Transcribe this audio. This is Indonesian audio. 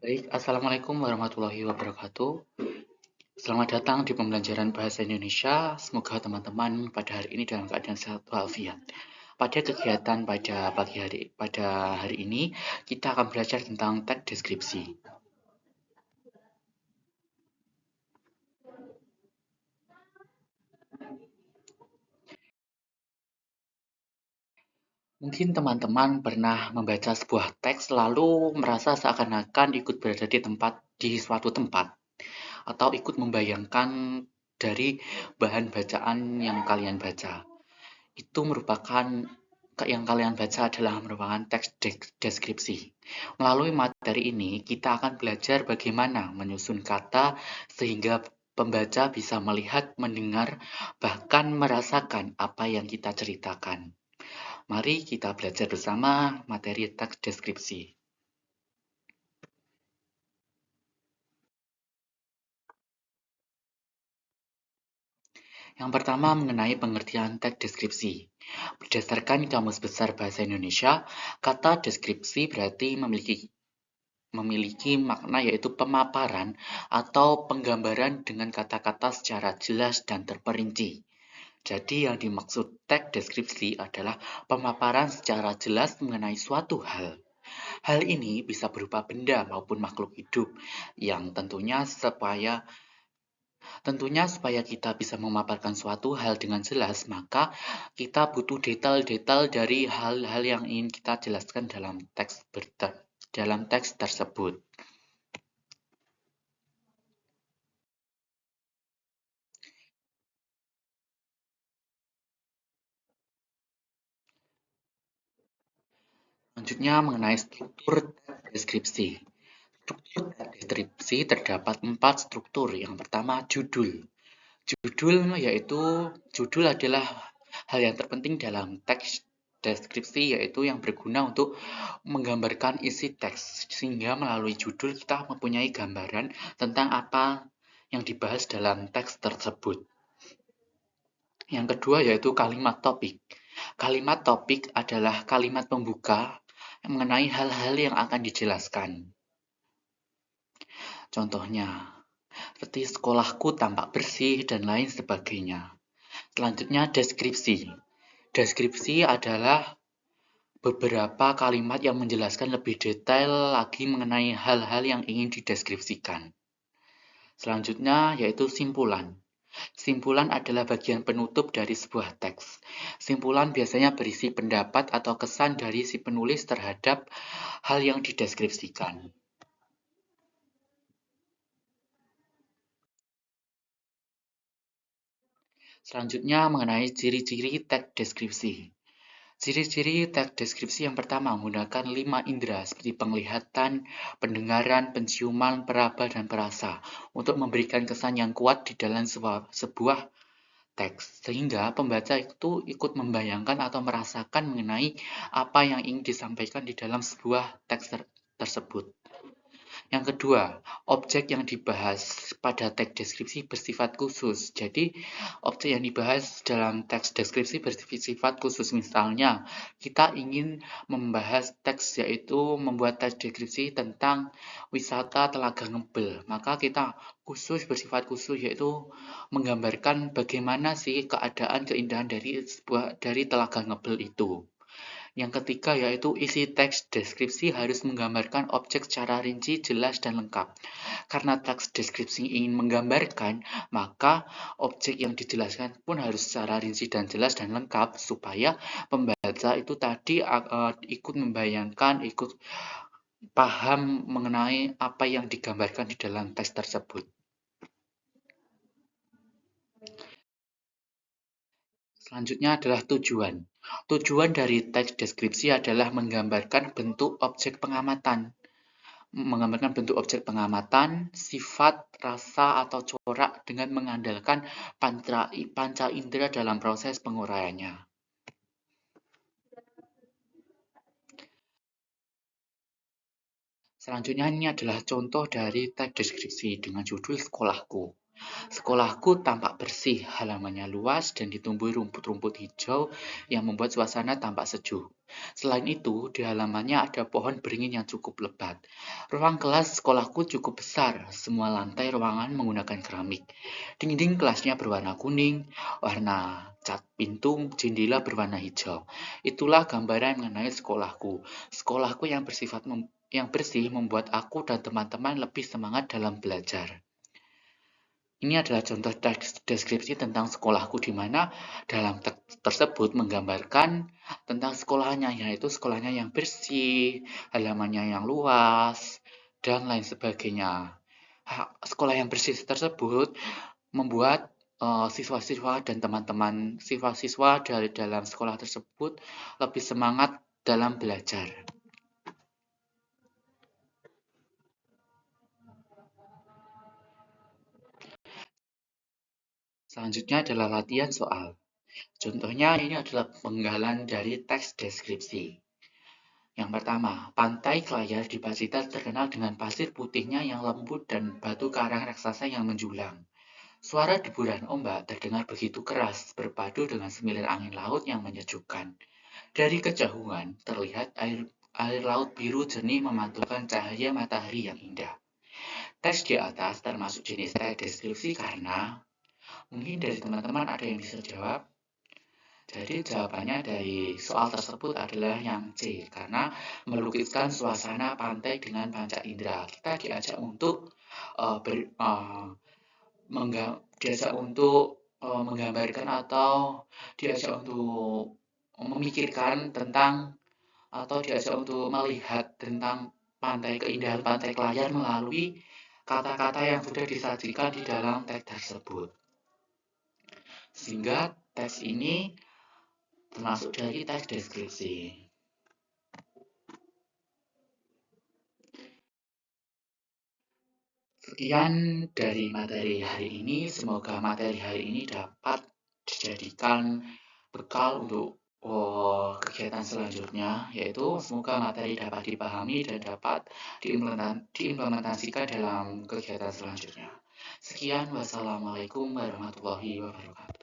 Baik, Assalamualaikum warahmatullahi wabarakatuh. Selamat datang di pembelajaran Bahasa Indonesia. Semoga teman-teman pada hari ini dalam keadaan sehat walafiat. Pada kegiatan pada hari ini, kita akan belajar tentang teks deskripsi. Mungkin teman-teman pernah membaca sebuah teks lalu merasa seakan-akan ikut berada di suatu tempat atau ikut membayangkan dari bahan bacaan yang kalian baca. Itu merupakan yang kalian baca adalah merupakan teks deskripsi. Melalui materi ini, kita akan belajar bagaimana menyusun kata sehingga pembaca bisa melihat, mendengar, bahkan merasakan apa yang kita ceritakan. Mari kita belajar bersama materi teks deskripsi. Yang pertama mengenai pengertian teks deskripsi. Berdasarkan Kamus Besar Bahasa Indonesia, kata deskripsi berarti memiliki makna yaitu pemaparan atau penggambaran dengan kata-kata secara jelas dan terperinci. Jadi yang dimaksud teks deskripsi adalah pemaparan secara jelas mengenai suatu hal. Hal ini bisa berupa benda maupun makhluk hidup yang tentunya supaya kita bisa memaparkan suatu hal dengan jelas, maka kita butuh detail-detail dari hal-hal yang ingin kita jelaskan dalam teks tersebut. Selanjutnya mengenai struktur teks deskripsi. Struktur teks deskripsi terdapat 4 struktur. Yang pertama, judul. Judul adalah hal yang terpenting dalam teks deskripsi, yaitu yang berguna untuk menggambarkan isi teks. Sehingga melalui judul kita mempunyai gambaran tentang apa yang dibahas dalam teks tersebut. Yang kedua yaitu kalimat topik. Kalimat topik adalah kalimat pembuka mengenai hal-hal yang akan dijelaskan. Contohnya, seperti sekolahku tampak bersih dan lain sebagainya. Selanjutnya deskripsi. Deskripsi adalah beberapa kalimat yang menjelaskan lebih detail lagi mengenai hal-hal yang ingin dideskripsikan. Selanjutnya yaitu simpulan. Simpulan adalah bagian penutup dari sebuah teks. Simpulan biasanya berisi pendapat atau kesan dari si penulis terhadap hal yang dideskripsikan. Selanjutnya mengenai ciri-ciri teks deskripsi. Ciri-ciri teks deskripsi yang pertama menggunakan 5 indera seperti penglihatan, pendengaran, penciuman, peraba, dan perasa untuk memberikan kesan yang kuat di dalam sebuah teks, sehingga pembaca itu ikut membayangkan atau merasakan mengenai apa yang ingin disampaikan di dalam sebuah teks tersebut. Yang kedua, objek yang dibahas pada teks deskripsi bersifat khusus. Jadi, objek yang dibahas dalam teks deskripsi bersifat khusus. Misalnya, kita ingin membahas teks yaitu membuat teks deskripsi tentang wisata Telaga Ngebel. Maka kita bersifat khusus yaitu menggambarkan bagaimana sih keadaan keindahan dari Telaga Ngebel itu. Yang ketiga yaitu isi teks deskripsi harus menggambarkan objek secara rinci, jelas, dan lengkap. Karena teks deskripsi ingin menggambarkan, maka objek yang dijelaskan pun harus secara rinci dan jelas dan lengkap supaya pembaca itu tadi ikut membayangkan, ikut paham mengenai apa yang digambarkan di dalam teks tersebut. Selanjutnya adalah tujuan. Tujuan dari teks deskripsi adalah menggambarkan bentuk objek pengamatan, sifat, rasa, atau corak dengan mengandalkan panca indera dalam proses penguraiannya. Selanjutnya ini adalah contoh dari teks deskripsi dengan judul sekolahku. Sekolahku tampak bersih, halamannya luas dan ditumbuhi rumput-rumput hijau yang membuat suasana tampak sejuk. Selain itu, di halamannya ada pohon beringin yang cukup lebat. Ruang kelas sekolahku cukup besar, semua lantai ruangan menggunakan keramik. Dinding kelasnya berwarna kuning, warna cat pintu jendela berwarna hijau. Itulah gambaran mengenai sekolahku. Sekolahku yang bersih membuat aku dan teman-teman lebih semangat dalam belajar. Ini adalah contoh teks deskripsi tentang sekolahku di mana dalam teks tersebut menggambarkan tentang sekolahnya, yaitu sekolahnya yang bersih, halamannya yang luas, dan lain sebagainya. Sekolah yang bersih tersebut membuat siswa-siswa dan teman-teman siswa-siswa dari dalam sekolah tersebut lebih semangat dalam belajar. Selanjutnya adalah latihan soal. Contohnya ini adalah penggalan dari teks deskripsi. Yang pertama, pantai Klayar di Pacitan terkenal dengan pasir putihnya yang lembut dan batu karang raksasa yang menjulang. Suara deburan ombak terdengar begitu keras, berpadu dengan semilir angin laut yang menyejukkan. Dari kejauhan, terlihat air laut biru jernih memantulkan cahaya matahari yang indah. Teks di atas termasuk jenis teks deskripsi karena mungkin dari teman-teman ada yang bisa jawab. Jadi jawabannya dari soal tersebut adalah yang C, karena melukiskan suasana pantai dengan panca indera. Kita diajak untuk uh, ber, uh, diajak untuk menggambarkan atau diajak untuk memikirkan tentang atau diajak untuk melihat tentang keindahan pantai Klayar melalui kata-kata yang sudah disajikan di dalam teks tersebut. Sehingga teks ini termasuk dari teks deskripsi. Sekian dari materi hari ini. Semoga materi hari ini dapat dijadikan bekal untuk kegiatan selanjutnya, yaitu semoga materi dapat dipahami dan dapat diimplementasikan dalam kegiatan selanjutnya. Sekian, wassalamualaikum warahmatullahi wabarakatuh.